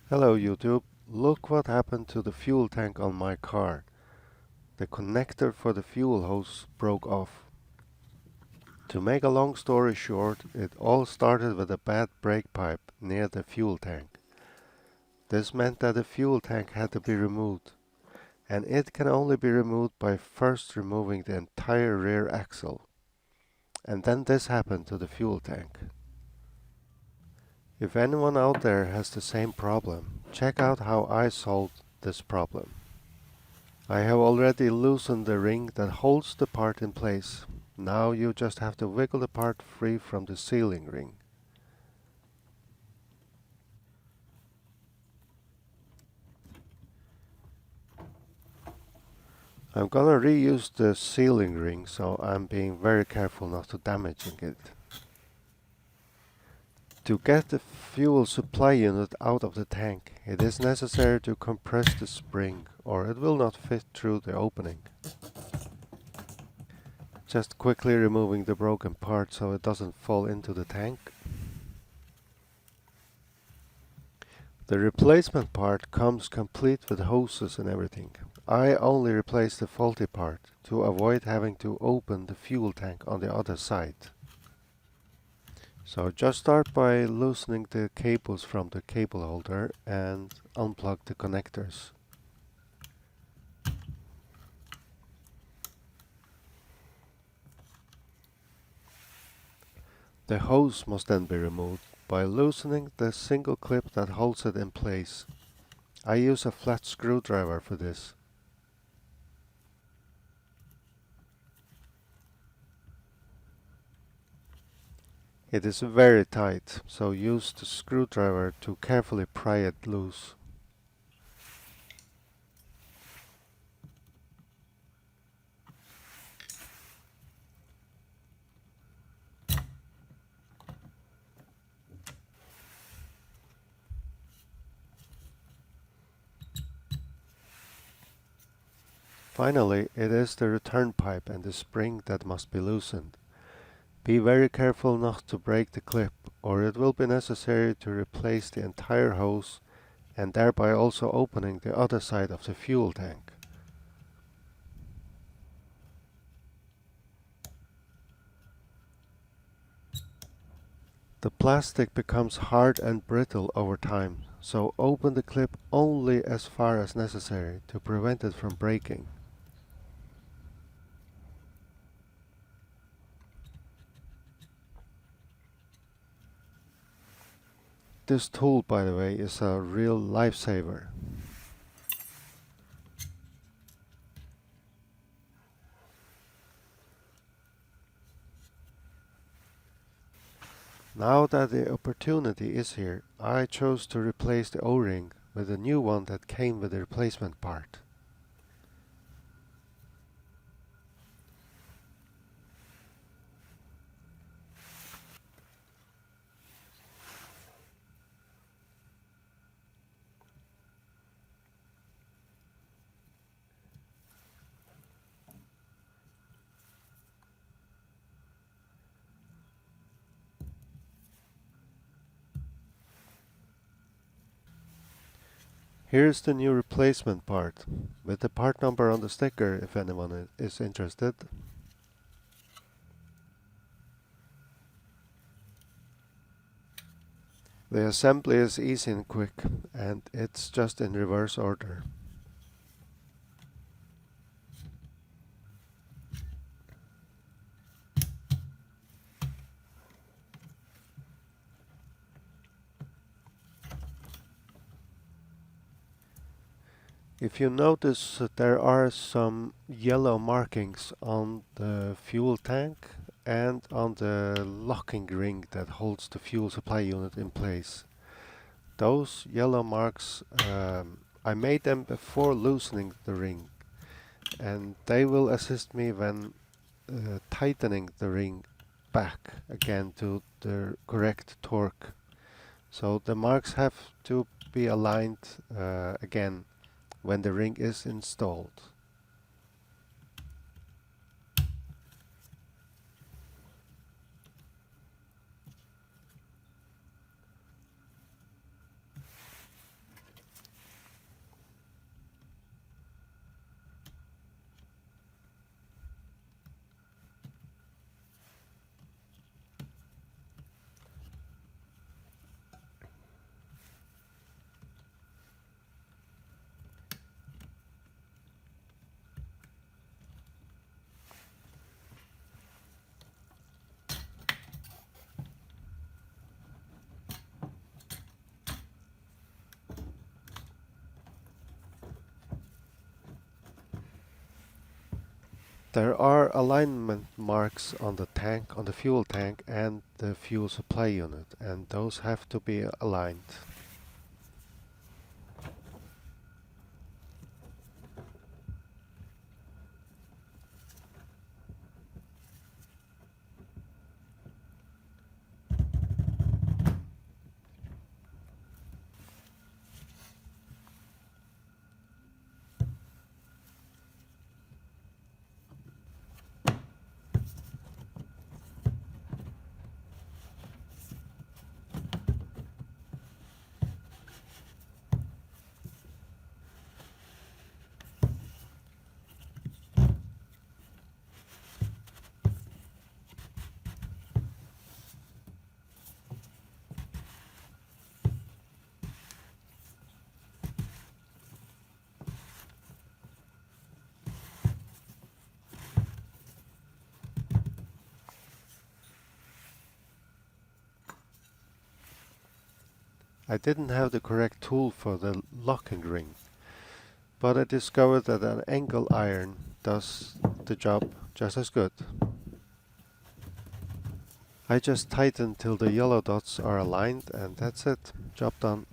Hello YouTube, look what happened to the fuel tank on my car. The connector for the fuel hose broke off. To make a long story short, it all started with a bad brake pipe near the fuel tank. This meant that the fuel tank had to be removed, and it can only be removed by first removing the entire rear axle. And then this happened to the fuel tank. If anyone out there has the same problem, check out how I solved this problem. I have already loosened the ring that holds the part in place. Now you just have to wiggle the part free from the sealing ring. I'm gonna reuse the sealing ring, so I'm being very careful not to damaging it. To get the fuel supply unit out of the tank, it is necessary to compress the spring or it will not fit through the opening. Just quickly removing the broken part so it doesn't fall into the tank. The replacement part comes complete with hoses and everything. I only replaced the faulty part to avoid having to open the fuel tank on the other side. So just start by loosening the cables from the cable holder and unplug the connectors. The hose must then be removed by loosening the single clip that holds it in place. I use a flat screwdriver for this. It is very tight, so use the screwdriver to carefully pry it loose. Finally, it is the return pipe and the spring that must be loosened. Be very careful not to break the clip, or it will be necessary to replace the entire hose and thereby also opening the other side of the fuel tank. The plastic becomes hard and brittle over time, so open the clip only as far as necessary to prevent it from breaking. This tool, by the way, is a real lifesaver. Now that the opportunity is here, I chose to replace the O-ring with a new one that came with the replacement part. Here's the new replacement part, with the part number on the sticker if anyone is interested. The assembly is easy and quick, and it's just in reverse order. If you notice, there are some yellow markings on the fuel tank and on the locking ring that holds the fuel supply unit in place. Those yellow marks, I made them before loosening the ring, and they will assist me when tightening the ring back again to the correct torque. So the marks have to be aligned again when the ring is installed. There are alignment marks on the tank, on the fuel tank and the fuel supply unit, and those have to be aligned. I didn't have the correct tool for the locking ring, but I discovered that an angle iron does the job just as good. I just tighten till the yellow dots are aligned, and that's it. Job done.